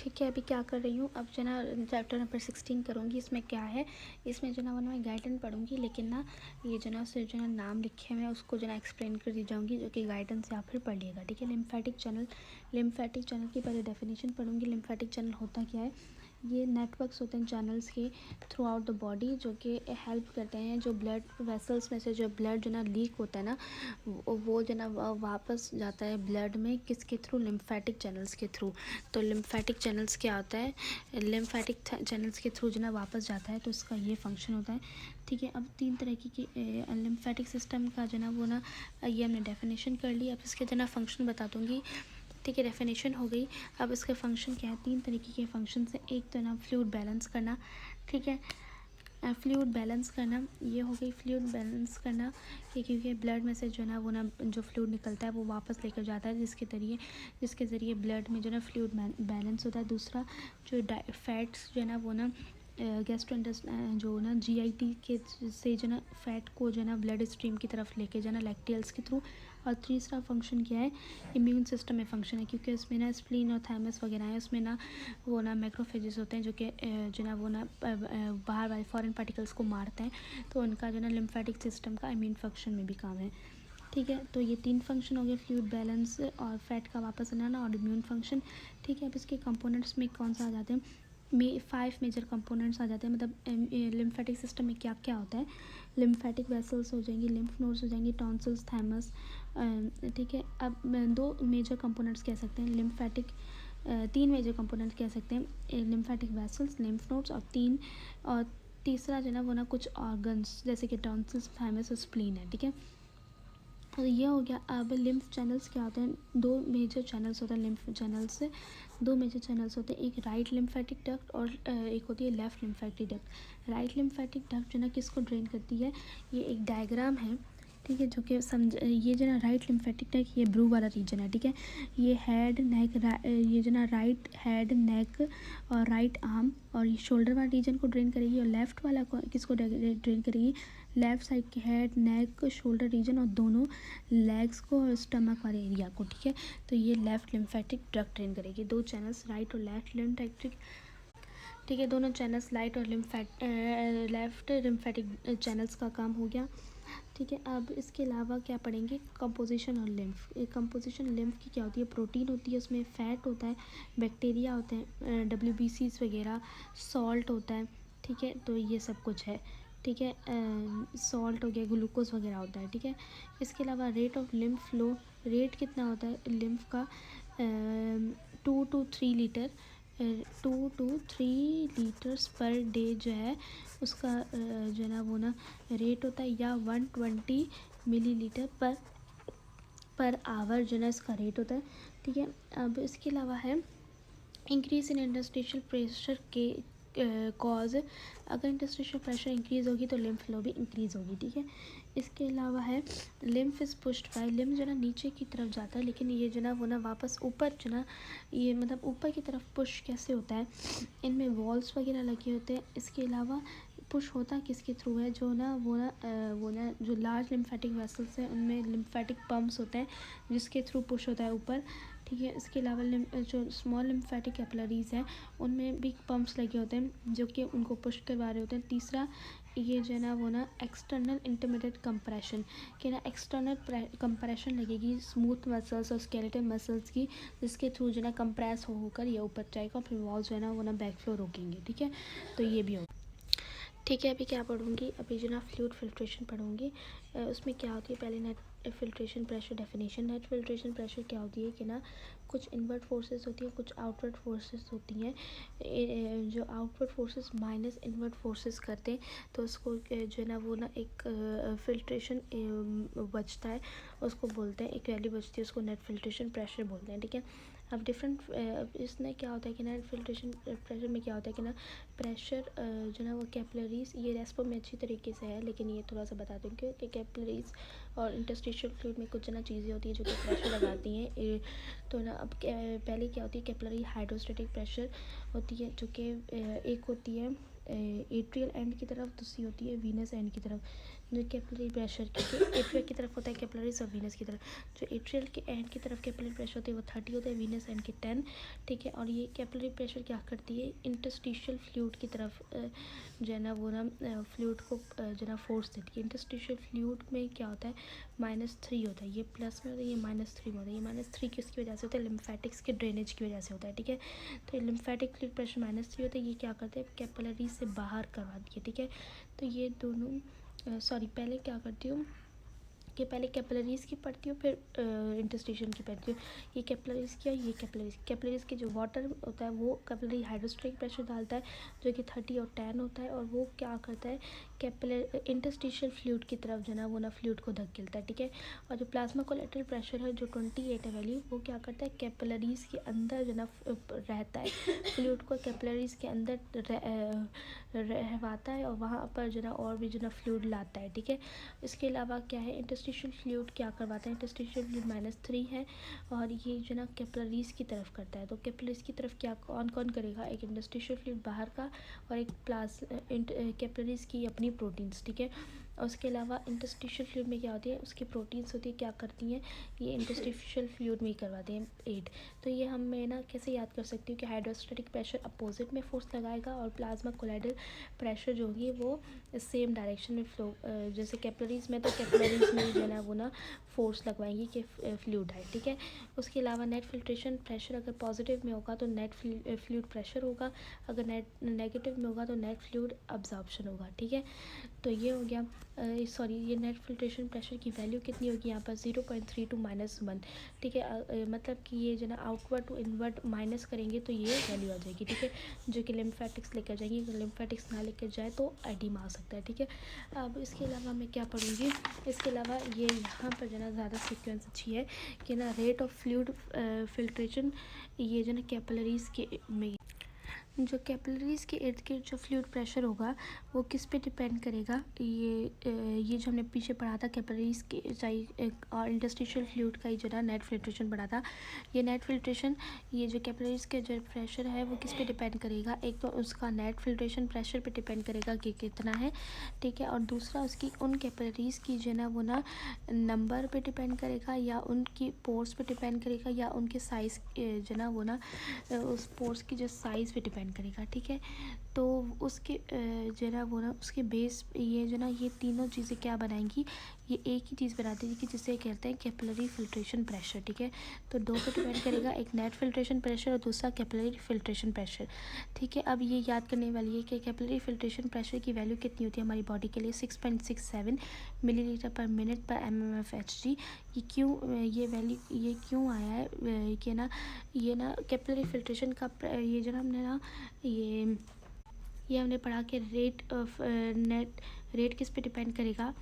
ठीक है, अभी क्या कर रही हूँ, अब जो ना चैप्टर नंबर 16 करूँगी। इसमें क्या है, इसमें जो ना वो मैं गाइडेंस पढ़ूँगी, लेकिन ना ये जो ना सिर्फ जो ना नाम लिखे हुए हैं उसको जो ना एक्सप्लेन कर दी जाऊँगी, जो कि गाइडेंस या फिर पढ़ लिएगा। ठीक है, लिम्फेटिक चैनल की पहले डेफिनेशन पढ़ूँगी। लिम्फेटिक चैनल होता क्या है, ये नेटवर्क्स होते हैं चैनल्स के थ्रू आउट द बॉडी, जो कि हेल्प करते हैं जो ब्लड वेसल्स में से जो ब्लड जो ना लीक होता है ना, वो जो ना वापस जाता है ब्लड में, किसके थ्रू, लिम्फेटिक चैनल्स के थ्रू। तो लिम्फेटिक चैनल्स क्या होता है, लिम्फेटिक चैनल्स के थ्रू जो ना वापस जाता है, तो इसका ये फंक्शन होता है। ठीक है, अब 3 तरीके की लिम्फेटिक सिस्टम का जो ना वो ना ये हमने डेफिनेशन कर ली। अब इसके जो ना फंक्शन बता दूँगी। ठीक है, डेफिनेशन हो गई। अब इसके फंक्शन क्या है, 3 तरीके के फंक्शन से। एक तो ना फ्लूइड बैलेंस करना। ठीक है, फ्लूइड बैलेंस करना, ये हो गई फ्लूइड बैलेंस करना कि क्योंकि ब्लड में से जो ना वो ना जो फ्लूइड निकलता है वो वापस लेकर जाता है, जिसके ज़रिए ब्लड में जो ना फ्लूइड बैलेंस होता है। दूसरा जो फैट्स जो है ना वो ना जो ना जीआईटी के से जो ना फैट को जो ना ब्लड स्ट्रीम की तरफ लेके जाना लैक्टियल्स के थ्रू। और तीसरा फंक्शन क्या है, इम्यून सिस्टम में फंक्शन है, क्योंकि उसमें ना स्प्लीन और थायमस वगैरह है, उसमें ना वो ना मैक्रोफेजेस होते हैं जो कि जो ना वो ना बाहर वाले फॉरेन पार्टिकल्स को मारते हैं, तो उनका जो ना लिम्फेटिक सिस्टम का इम्यून फंक्शन में भी काम है। ठीक है, तो ये 3 फंक्शन हो गए, फ्लूइड बैलेंस और फैट का वापस आना और इम्यून फंक्शन। ठीक है, अब इसके कंपोनेंट्स में कौन सा आ जाते हैं, 5 मेजर कंपोनेंट्स आ जाते हैं। मतलब लिम्फेटिक सिस्टम में क्या क्या होता है, लिम्फेटिक वेसल्स हो जाएंगी, लिम्फ नोड्स हो जाएंगी, टॉन्सिल्स, थाइमस। ठीक है, अब 2 मेजर कंपोनेंट्स कह सकते हैं लिम्फेटिक, 3 मेजर कंपोनेंट कह सकते हैं, लिम्फेटिक वेसल्स, लिम्फ नोड्स, और तीसरा जो ना वो ना कुछ ऑर्गन्स जैसे कि टॉन्सिल्स, थाइमस और स्प्लीन है। ठीक है, तो ये हो गया। अब लिम्फ चैनल्स क्या होते हैं, 2 मेजर चैनल्स होते हैं लिम्फ चैनल्स से, 2 मेजर चैनल्स होते हैं, एक राइट लिम्फेटिक डक्ट और एक होती है left lymphatic duct. Right lymphatic duct जो ना किसको ड्रेन करती है, ये एक डायग्राम है। ठीक है, जो कि ये जो ना राइट लिम्फेटिक डक्ट, ये ब्लू वाला रीजन है। ठीक है, ये हेड नेक, ये जो ना राइट हेड नेक और राइट आर्म और ये शोल्डर वाला रीजन को ड्रेन करेगी, और लेफ़्ट वाला किसको ड्रेन करेगी, लेफ़्ट साइड के हेड नेक शोल्डर रीजन और दोनों लेग्स को और स्टमक वाले एरिया को। ठीक है, तो ये लेफ़्ट लिम्फेटिक डक्ट ड्रेन करेगी। 2 चैनल्स, राइट और लेफ़्ट लिम्फेटिक। ठीक है, दोनों चैनल्स लाइट और लेफ़्ट लिम्फेटिक चैनल्स का काम हो गया। ठीक है, अब इसके अलावा क्या पढ़ेंगे, कंपोजिशन और लिम्फ। कंपोजिशन लिम्फ की क्या होती है, प्रोटीन होती है, उसमें फ़ैट होता है, बैक्टीरिया होते हैं, WBCs वगैरह, सॉल्ट होता है। ठीक है, तो ये सब कुछ है। ठीक है, सॉल्ट हो गया, ग्लूकोज वगैरह होता है। ठीक है, इसके अलावा rate of lymph flow, rate कितना होता है लिम्फ का, 2 to 3 litre, 2 to 3 litres per day जो है उसका जो है ना वो ना रेट होता है, या 120 मिलीलीटर पर आवर जो है इसका रेट होता है। ठीक है, अब इसके अलावा है इंक्रीज इन इंटरस्टिशियल प्रेशर के कॉज, अगर इंटरस्टिशियल प्रेशर इंक्रीज़ होगी तो लिम्फ फ्लो भी इंक्रीज़ होगी। ठीक है, इसके अलावा है lymph is pushed by, lymph जो ना नीचे की तरफ जाता है, लेकिन ये जो ना वो ना वापस ऊपर जो ना ये मतलब ऊपर की तरफ पुश कैसे होता है, इनमें वॉल्स वगैरह लगे होते हैं। इसके अलावा पुश होता किसके थ्रू है, जो ना वो ना जो लार्ज लिम्फेटिक वेसल्स हैं उनमें लिम्फेटिक पम्प्स होते हैं, जिसके थ्रू पुश होता है ऊपर। ठीक है, इसके अलावा जो स्मॉल लिम्फेटिक कैपिलरीज हैं उनमें भी पम्प्स लगे होते हैं जो कि उनको पुश करवा रहे होते हैं। तीसरा ये जो है ना वो ना एक्सटर्नल इंटरमीडिएट कंप्रेशन, कि ना एक्सटर्नल कंप्रेशन लगेगी स्मूथ मसल्स और स्केलेटल मसल्स की, जिसके थ्रू जो ना कंप्रेस होकर ये ऊपर जाएगा, फिर वॉल जो है ना वो ना बैक फ्लो रोकेंगे। ठीक है, तो ये भी होगा। ठीक है, अभी क्या पढ़ूँगी, अभी जो ना फ्लूइड फिल्ट्रेशन पढ़ूँगी। उसमें क्या होती है, पहले net filtration pressure definition. Net filtration pressure क्या होती है कि ना कुछ इनवर्ट फोर्सेस होती हैं, कुछ आउटवर्ड फोर्सेस होती हैं। जो outward forces minus inward forces करते हैं तो उसको जो है ना वो ना एक फिल्ट्रेशन बचता है, उसको बोलते हैं, एक वैल्यू बचती है, उसको नेट फिल्ट्रेशन प्रेशर बोलते हैं। ठीक है, अब इसमें क्या होता है कि नेट फिल्ट्रेशन प्रेशर में क्या होता है कि ना प्रेशर जो ना वो कैपिलरीज, ये रेस्पो में अच्छी तरीके से है, लेकिन ये थोड़ा सा बता दूँ कि कैपिलरीज और इंटरस्टिशियल फ्लूइड में कुछ ना चीज़ें होती हैं जो कि प्रेशर लगाती हैं। तो ना अब पहले क्या होती है, कैपिलरी हाइड्रोस्टेटिक प्रेशर होती है, जो कि एक होती है एट्रियल एंड की तरफ, दूसरी होती है वीनस एंड की तरफ। जो कैपिलरी प्रेशर क्योंकि एट्रियल की तरफ होता है कैपिलरीज और वीनस की तरफ, जो एट्रियल के एंड की तरफ कैपिलरी प्रेशर होती है वो 30 होता है, वीनस एंड की 10, ठीक है। और ये कैपिलरी प्रेशर क्या करती है, इंटरस्टिशियल फ्लूइड की तरफ जो है ना वो ना फ्लूइड को जो है ना फोर्स देती है। इंटरस्टिशियल फ्लूइड में क्या होता है, -3 होता है, ये प्लस में होता है, ये -3 में होता है। ये -3 किसकी वजह से होता है, लिम्फेटिक्स के ड्रेनेज की वजह से होता है, ठीक है। तो लिम्फेटिक फ्लूइड प्रेशर -3 होता है, ये क्या करते हैं, कैपिलरी से बाहर करवा दिए, ठीक है। तो ये दोनों पहले क्या करती हूँ कि पहले कैपिलरीज़ की पढ़ती हूँ, फिर इंटरस्टिशियल की पढ़ती हूँ। ये कैपिलरीज़ की और ये कैपिलरीज़ के जो वाटर होता है वो कैपिलरी हाइड्रोस्टेटिक प्रेशर डालता है जो कि 30 और 10 होता है, और वो क्या करता है, इंटरस्टिशियल फ्लूइड की तरफ जो है ना वो ना फ्लूइड को धकेलता है, ठीक है। और जो प्लाज्मा कोलेटरल प्रेशर है जो 28 है वैल्यू, वो क्या करता है, कैपिलरीज़ के अंदर जो है ना रहता है, फ्लूइड को कैपिलरीज़ के अंदर रहवाता है और वहाँ पर जो है ना और भी जो है ना फ्लूइड लाता है, ठीक है। इसके अलावा क्या है, इंटरस्टिशियल फ्लूइड क्या करवाता है, इंटरस्टिशियल फ्लूइड -3 है और ये जो ना कैपिलरीज़ की तरफ करता है। तो कैपिलरीज़ की तरफ क्या कौन कौन करेगा, एक इंटरस्टिशियल फ्लूइड बाहर का और एक कैपिलरीज़ की अपनी प्रोटीन्स, ठीक है। और उसके अलावा इंटरस्टिशियल फ्लूइड में क्या होती है, उसकी प्रोटीन्स होती है, क्या करती हैं, ये इंटरस्टिशियल फ्लूइड में ही करवाते हैं 8। तो ये हम मैं ना कैसे याद कर सकती हूँ कि हाइड्रोस्टैटिक प्रेशर अपोजिट में फोर्स लगाएगा और प्लाज्मा कोलाइडल प्रेशर जो होगी वो सेम डायरेक्शन में फ्लो, जैसे कैपिलरीज़ में तो कैपिलरीज़ में जो है ना वो ना फोर्स लगवाएंगी कि फ्लूइड है, ठीक है। उसके अलावा नेट फिल्ट्रेशन प्रेशर अगर पॉजिटिव में होगा तो नेट फ्लूइड प्रेशर होगा, अगर नेगेटिव में होगा तो नेट फ्लूइड अब्जॉर्प्शन होगा, ठीक है। तो ये हो गया, ये नेट फिल्ट्रेशन प्रेशर की वैल्यू कितनी होगी यहाँ पर 0.32 -1, ठीक है। मतलब कि ये जो ना आउटवर्ड टू इनवर्ड माइनस करेंगे तो ये वैल्यू आ जाएगी, ठीक है, जो कि लिम्फेटिक्स लेकर जाएंगे। अगर लिम्फेटिक्स ना लेकर जाए तो एडिमा आ सकता है, ठीक है। अब इसके अलावा मैं क्या पढ़ूँगी, इसके अलावा ये यहाँ पर जो ना ज़्यादा सीक्वेंस अच्छी है कि ना रेट ऑफ फ्लूइड फिल्ट्रेशन, ये जो ना कैपिलरीज़ के में जो कैपिलरीज़ के इर्द गिर्द जो फ्लूइड प्रेशर होगा वो किस पे डिपेंड करेगा, ये जो हमने पीछे पढ़ा था कैपिलरीज़ के और इंटरस्टिशियल फ्लूइड का ही जो ना नेट फिल्ट्रेशन पढ़ा था। ये नेट फिल्ट्रेशन, ये जो कैपिलरीज़ के जो प्रेशर है वो किस पे डिपेंड करेगा, एक तो उसका नेट फिल्ट्रेशन प्रेशर पे डिपेंड करेगा कि कितना है, ठीक है। और दूसरा उसकी उन कैपिलरीज़ की जो ना वो ना नंबर पे डिपेंड करेगा या उनकी पोर्स पे डिपेंड करेगा या उनके साइज़ जो ना वो ना उस पोर्स की जो साइज़ पे डिपेंड करेगा, ठीक है। तो उसके जो ना वो ना उसके बेस ये जो ना ये तीनों चीज़ें क्या बनाएंगी, ये एक ही चीज़ बनाती है कि जिसे कहते हैं कैपिलरी फिल्ट्रेशन प्रेशर, ठीक है। तो दो पे डिपेंड करेगा, एक नेट फिल्ट्रेशन प्रेशर और दूसरा कैपिलरी फिल्ट्रेशन प्रेशर, ठीक है। अब ये याद करने वाली है कि कैपिलरी फिल्ट्रेशन प्रेशर की वैल्यू कितनी होती है हमारी बॉडी के लिए, 6.67 मिलीलीटर पर मिनट पर mmFHg। ये क्यों ये वैल्यू ये क्यों आया है कि ना ये ना कैपिलरी फिल्ट्रेशन का ये जो हमने ना ये हमने पढ़ा कि रेट किस पे डिपेंड करेगा,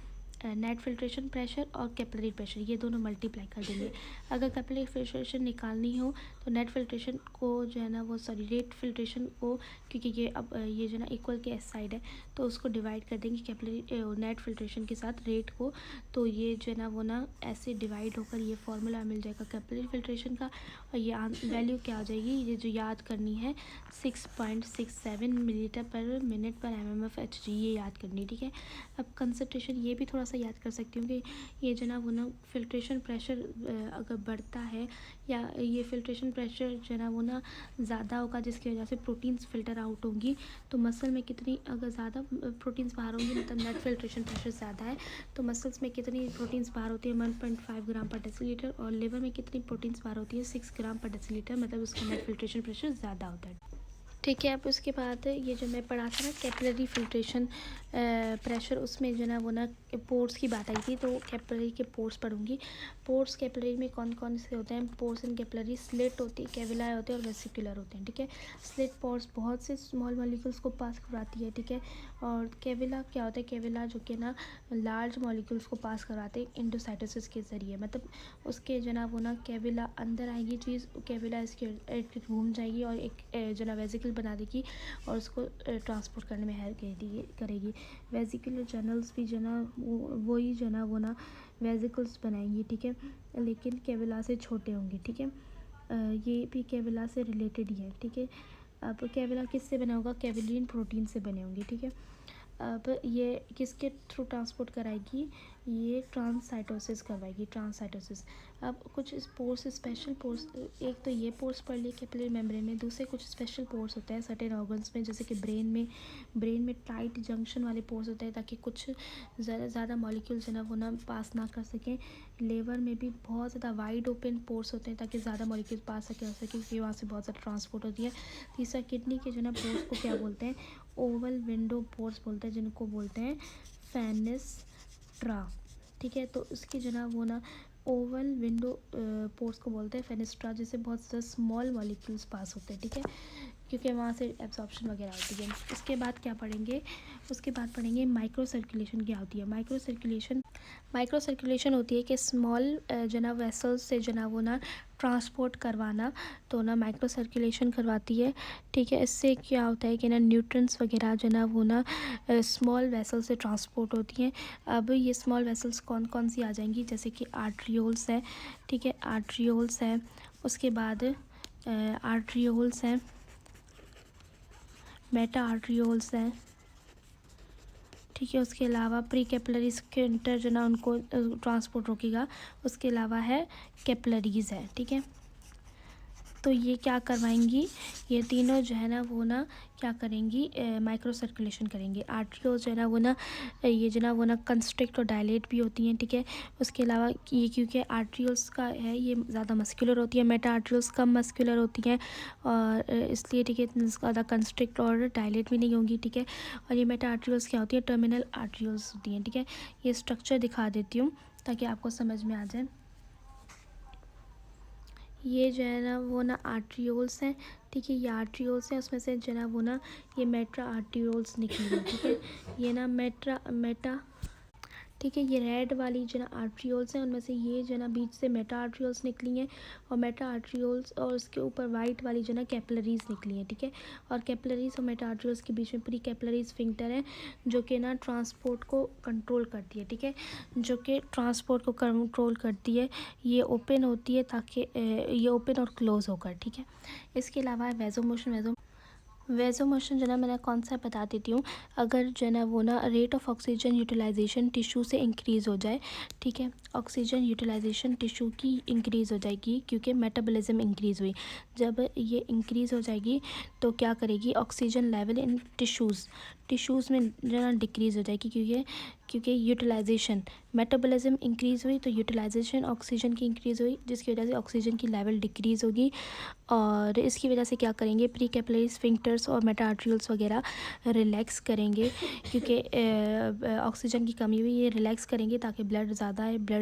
नेट फिल्ट्रेशन प्रेशर और कैपिलरी प्रेशर, ये दोनों मल्टीप्लाई कर देंगे। अगर कैपिलरी फिल्ट्रेशन निकालनी हो तो नेट फिल्ट्रेशन को जो है ना वो रेट फिल्ट्रेशन को, क्योंकि ये अब ये जो ना इक्वल के एस साइड है तो उसको डिवाइड कर देंगे कैपिलरी नेट फिल्ट्रेशन के साथ रेट को, तो ये जो है ना वो ना ऐसे डिवाइड होकर ये फार्मूला मिल जाएगा कैपिलरी फिल्ट्रेशन का, और ये वैल्यू क्या आ जाएगी, ये जो याद करनी है 6.67 मिलीलीटर पर मिनट पर mmFHg, ये याद करनी, ठीक है। अब कंसंट्रेशन ये भी थोड़ा सा याद कर सकती हूँ कि ये जो ना वो ना फिल्ट्रेशन प्रेशर अगर बढ़ता है या ये फिल्ट्रेशन प्रेशर जो ना वो ना ज़्यादा होगा जिसकी वजह से प्रोटीन्स फिल्टर आउट होंगी, तो मसल में कितनी अगर ज़्यादा प्रोटीन्स बाहर होंगी मतलब नेट फिल्ट्रेशन प्रेशर ज़्यादा है तो मसल्स में कितनी प्रोटीन्स बाहर होती है 1.5 ग्राम पर डेसीलीटर, और लिवर में कितनी प्रोटीन्स बाहर होती है 6 ग्राम पर डेसीलीटर, मतलब उसका नेट फिल्ट्रेशन प्रेशर ज़्यादा होता है, ठीक है। अब उसके बाद ये जो मैं पढ़ा था ना कैपिलरी फिल्ट्रेशन प्रेशर, उसमें जो ना वो ना पोर्स की बात आई थी, तो कैपिलरी के पोर्स पढ़ूंगी। पोर्स कैपिलरी में कौन कौन से होते हैं, पोर्स इन कैपिलरी स्लिट होती है, कैविला होते हैं और वेसिकुलर होते हैं, ठीक है। स्लिट पोर्स बहुत से स्मॉल मॉलिक्यूल्स को पास करवाती है, ठीक है। और कैविला क्या होता है, कैविला जो कि ना लार्ज मॉलिक्यूल्स को पास करवाते हैं इंडोसाइटोसिस के ज़रिए, मतलब उसके जो ना वो ना कैविला अंदर आएगी चीज़, कैविला इसके घूम जाएगी और एक जो ना वेसिकल बना देगी और उसको ट्रांसपोर्ट करने में हेल्प करेगी। वेसिकुलर चैनल्स भी जो ना वही जो ना वो ना वेसिकल्स बनाएंगी, ठीक है, लेकिन कैविला से छोटे होंगे, ठीक है। ये भी कैविला से रिलेटेड ही है, ठीक है। अब कैविला किससे बना होगा, कैविलिन प्रोटीन से बने होंगे, ठीक है। अब ये किसके थ्रू ट्रांसपोर्ट कराएगी, ये ट्रांससाइटोसिस करवाएगी, ट्रांससाइटोसिस। अब कुछ पोर्स, स्पेशल पोर्स, एक तो ये पोर्स पढ़ लिए कैपिलरी मेम्ब्रेन में, दूसरे कुछ स्पेशल पोर्स होते हैं सर्टेन ऑर्गन्स में, जैसे कि ब्रेन में टाइट जंक्शन वाले पोर्स होते हैं ताकि कुछ ज़्यादा मॉलिक्यूल्स है ना वो ना पास ना कर सकें। लेवर में भी बहुत ज़्यादा वाइड ओपन पोर्स होते हैं ताकि ज़्यादा मॉलिक्यूल पास हो सके क्योंकि वहाँ से बहुत ज़्यादा ट्रांसपोर्ट होती है। तीसरा, किडनी के जो ना पोर्स को क्या बोलते हैं, ओवल विंडो पोर्स बोलते हैं, जिनको बोलते हैं फेनेस्ट्रा। ठीक है, तो इसकी जो ना वो ना ओवल विंडो पोर्स को बोलते हैं फेनेस्ट्रा, जिससे बहुत ज़्यादा स्मॉल मॉलिक्यूल्स पास होते हैं। ठीक है, क्योंकि वहाँ से एब्जॉर्प्शन वगैरह होती है। उसके बाद क्या पढ़ेंगे, उसके बाद पढ़ेंगे माइक्रो सर्कुलेशन क्या होती है। माइक्रो सर्कुलेशन होती है कि स्मॉल जना वेसल्स से जना वो ना ट्रांसपोर्ट करवाना, तो ना माइक्रो सर्कुलेशन करवाती है। ठीक है, इससे क्या होता है कि ना न्यूट्रिएंट्स वगैरह जो ना वो ना स्मॉल वेसल से ट्रांसपोर्ट होती हैं। अब ये स्मॉल वेसल्स कौन कौन सी आ जाएंगी, जैसे कि आर्ट्रियोल्स है। ठीक है, आर्ट्रियोल्स है, उसके बाद आर्ट्रियोल्स हैं, मेटा आर्ट्रियोल्स हैं। ठीक है, उसके अलावा प्री कैपिलरीज के इंटर जो ना उनको ट्रांसपोर्ट रोकेगा, उसके अलावा है कैपिलरीज है। ठीक है, तो ये क्या करवाएंगी, ये तीनों जो है ना वो ना क्या करेंगी, माइक्रो सर्कुलेशन करेंगी। आर्ट्रियोल्स जो है ना वो ना ये जो ना वो ना कंस्ट्रिक्ट और डायलेट भी होती हैं। ठीक है, उसके अलावा ये क्योंकि आर्ट्रियोल्स का है ये ज़्यादा मस्कुलर होती है, मेटा आर्ट्रियोल्स कम मस्कुलर होती हैं और इसलिए ठीक है ज़्यादा कंस्ट्रिक्ट और डायलेट भी नहीं होंगी। ठीक है, और ये मेटा आर्ट्रियोल्स क्या होती है, टर्मिनल आर्ट्रियोल्स होती हैं। ठीक है, ये स्ट्रक्चर दिखा देती हूँ ताकि आपको समझ में आ जाए। ये जो है ना वो ना आर्ट्रियोल्स हैं। ठीक है, ये आर्ट्रियोल्स हैं, उसमें से जो है ना वो ना ये मेट्रा आर्ट्रियोल्स निकली हैं। ठीक है, ये ना मेटा ठीक है, ये रेड वाली जो ना आर्ट्रियोल्स हैं उनमें से ये जो ना बीच से मेटा आर्ट्रियोल्स निकली हैं, और मेटा आर्ट्रियोल्स और उसके ऊपर वाइट वाली जो ना कैपिलरीज निकली हैं। ठीक है, और कैपिलरीज और मेटा आर्ट्रियोल्स के बीच में प्री कैपिलरी स्फिंक्टर है जो कि ना ट्रांसपोर्ट को कंट्रोल करती है। ठीक है, जो कि ट्रांसपोर्ट को कंट्रोल करती है, ये ओपन होती है ताकि ये ओपन और क्लोज होकर। ठीक है, इसके अलावा वेजोमोशन जो ना मैंने कॉन्सेप्ट बता देती हूँ। अगर जो ना वो ना rate of oxygen utilization tissue से इंक्रीज़ हो जाए। ठीक है, ऑक्सीजन यूटिलाइजेशन टिश्यू की इंक्रीज़ हो जाएगी क्योंकि मेटाबॉलिज्म इंक्रीज़ हुई। जब ये इंक्रीज़ हो जाएगी तो क्या करेगी, ऑक्सीजन लेवल इन टिश्यूज़ में जो ना डिक्रीज़ हो जाएगी क्योंकि यूटिलाइजेशन, मेटाबॉलिज्म इंक्रीज़ हुई तो यूटिलाइजेशन ऑक्सीजन की इंक्रीज़ हुई, जिसकी वजह से ऑक्सीजन की लेवल डिक्रीज़ होगी। और इसकी वजह से क्या करेंगे, प्री कैपिलरी स्फिंक्टर्स और मेटा आर्ट्रियोल्स वगैरह रिलैक्स करेंगे क्योंकि ऑक्सीजन की कमी हुई, ये रिलैक्स करेंगे ताकि ब्लड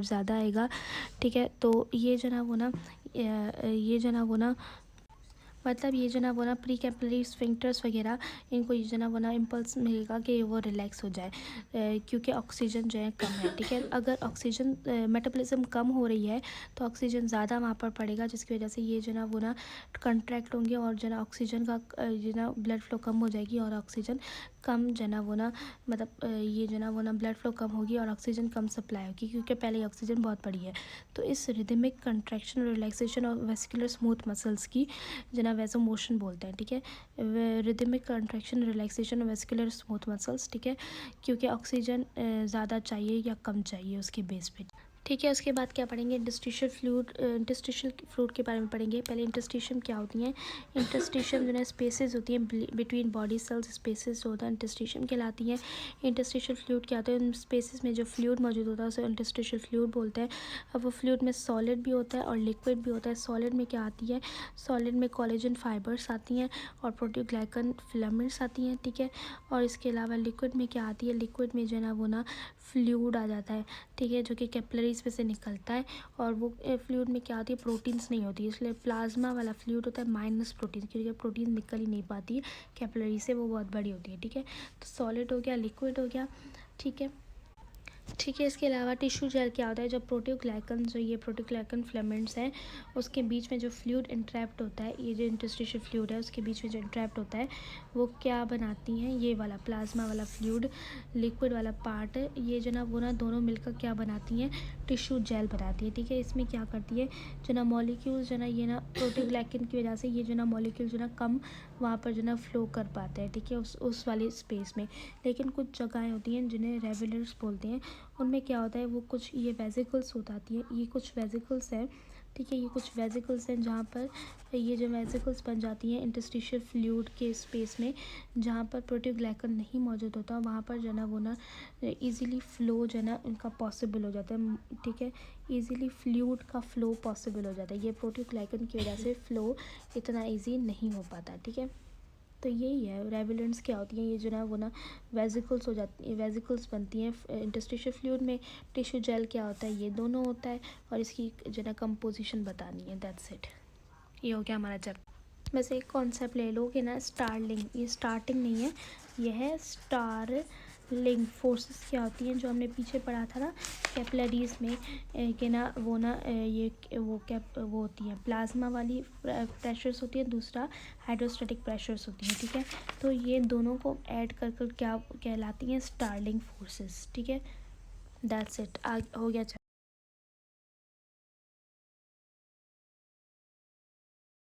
ज़्यादा आएगा। ठीक है, तो ये जो ना वो ना ये जो ना वो ना मतलब ये जो ना वो ना प्री कैपिलरी स्फिंक्टर्स वगैरह इनको ये जो ना वो ना इम्पल्स मिलेगा कि वो रिलैक्स हो जाए क्योंकि ऑक्सीजन जो है कम है। ठीक है, अगर ऑक्सीजन मेटाबॉलिज्म कम हो रही है तो ऑक्सीजन ज़्यादा वहाँ पर पड़ेगा, जिसकी वजह से ये जो ना वो ना कंट्रैक्ट होंगे और जो ना ऑक्सीजन का जो ना ब्लड फ्लो कम हो जाएगी और ऑक्सीजन कम जो ना वो ना मतलब ये जो ना वो ना ब्लड फ्लो कम होगी और ऑक्सीजन कम सप्लाई होगी क्योंकि पहले ही ऑक्सीजन बहुत बड़ी है। तो इस रिदमिक कंट्रैक्शन और रिलैक्सेशन और वेस्कुलर स्मूथ मसल्स की जो ना वेसोमोशन बोलते हैं। ठीक है, रिदमिक कंट्रैक्शन रिलैक्सेशन और वेस्कुलर स्मूथ मसल्स। ठीक है, क्योंकि ऑक्सीजन ज़्यादा चाहिए या कम चाहिए उसके बेस पे। ठीक है, उसके बाद क्या पढ़ेंगे, इंटरस्टिशियल फ्लूइड के बारे में पढ़ेंगे। पहले इंटरस्टिशियम क्या होती हैं, इंटरस्टिशियम जो है स्पेसेस होती हैं बिटवीन बॉडी सेल्स, स्पेसेस जो होता है इंटरस्टिशियम कहलाती हैं। इंटरस्टिशियल फ्लूइड क्या होता है, उन स्पेसेस में जो फ्लूइड मौजूद होता है उसे इंटरस्टिशियल फ्लूइड बोलते हैं। अब वो फ्लूइड में सॉलिड भी होता है और लिक्विड भी होता है। सॉलिड में क्या आती है, सॉलिड में कोलेजन फाइबर्स आती हैं और प्रोटीग्लाइकन फिलामेंट्स आती हैं। ठीक है, और इसके अलावा लिक्विड में क्या आती है, लिक्विड में जो है ना वो ना फ्लूइड आ जाता है। ठीक है, जो कि कैपिलरीज में से निकलता है और वो फ्लूइड में क्या होती है, प्रोटीन्स नहीं होती, इसलिए प्लाज्मा वाला फ्लूइड होता है माइनस प्रोटीन, क्योंकि प्रोटीन निकल ही नहीं पाती है कैपिलरी से, वो बहुत बड़ी होती है। ठीक है, तो सॉलिड हो गया, लिक्विड हो गया। ठीक है, ठीक है। इसके अलावा टिश्यू जेल क्या होता है, जब प्रोटीओग्लाइकन जो ये प्रोटीओग्लाइकन फिलामेंट्स हैं उसके बीच में जो फ्लूइड इंट्रैप्ट होता है, ये जो इंटरस्टिशियल फ्लूइड है उसके बीच में जो इंट्रैप्ट होता है वो क्या बनाती हैं, ये वाला प्लाज्मा वाला फ्लूइड लिक्विड वाला पार्ट, ये जो ना वो ना दोनों मिलकर क्या बनाती हैं, टिश्यू जेल बनाती है। ठीक है। इसमें क्या करती है जो ना मॉलिक्यूल्स जो ना ये ना प्रोटीओग्लाइकन की वजह से ये जो ना मॉलिक्यूल जो ना कम वहाँ पर जो ना फ्लो कर पाते हैं। ठीक है। उस वाली स्पेस में। लेकिन कुछ जगहें होती हैं जिन्हें रेवुलर्स बोलते हैं, उनमें क्या होता है वो कुछ ये वेजिकल्स हो जाती हैं, ये कुछ वेजिकल्स हैं। ठीक है। ये कुछ वेजिकल्स हैं जहाँ पर ये जो वेजिकल्स बन जाती हैं इंटरस्टिशियल फ्लूइड के स्पेस में, जहाँ पर प्रोटीओग्लाइकन नहीं मौजूद होता, वहाँ पर जो ना वो ना ईज़िली फ़्लो जो ना उनका पॉसिबल हो जाता है। ठीक है। ईज़िली फ्लूइड का फ़्लो पॉसिबल हो जाता है, ये प्रोटीओग्लाइकन की वजह से फ़्लो इतना ईजी नहीं हो पाता। ठीक है। तो यही है रेवुलेंट्स क्या होती हैं, ये जो ना वो ना वेजिकल्स हो जाती हैं, वेजिकल्स बनती हैं इंटरस्टिशियल फ्लूइड में। टिश्यू जेल क्या होता है, ये दोनों होता है, और इसकी जो ना कंपोजिशन बतानी है। That's it. ये हो गया हमारा चैप्टर। बस एक कॉन्सेप्ट ले लो कि ना स्टारलिंग, ये स्टार्टिंग नहीं है, ये है स्टार लिंक। फोर्सेस क्या होती हैं जो हमने पीछे पढ़ा था ना कैपिलरीज में कि ना वो ना ये वो क्या वो होती है प्लाज्मा वाली प्रेशर्स होती है, दूसरा हाइड्रोस्टैटिक प्रेशर्स होती हैं। ठीक है। तो ये दोनों को ऐड कर कर क्या कहलाती हैं, स्टारलिंक फोर्सेस। ठीक है। That's it. हो गया।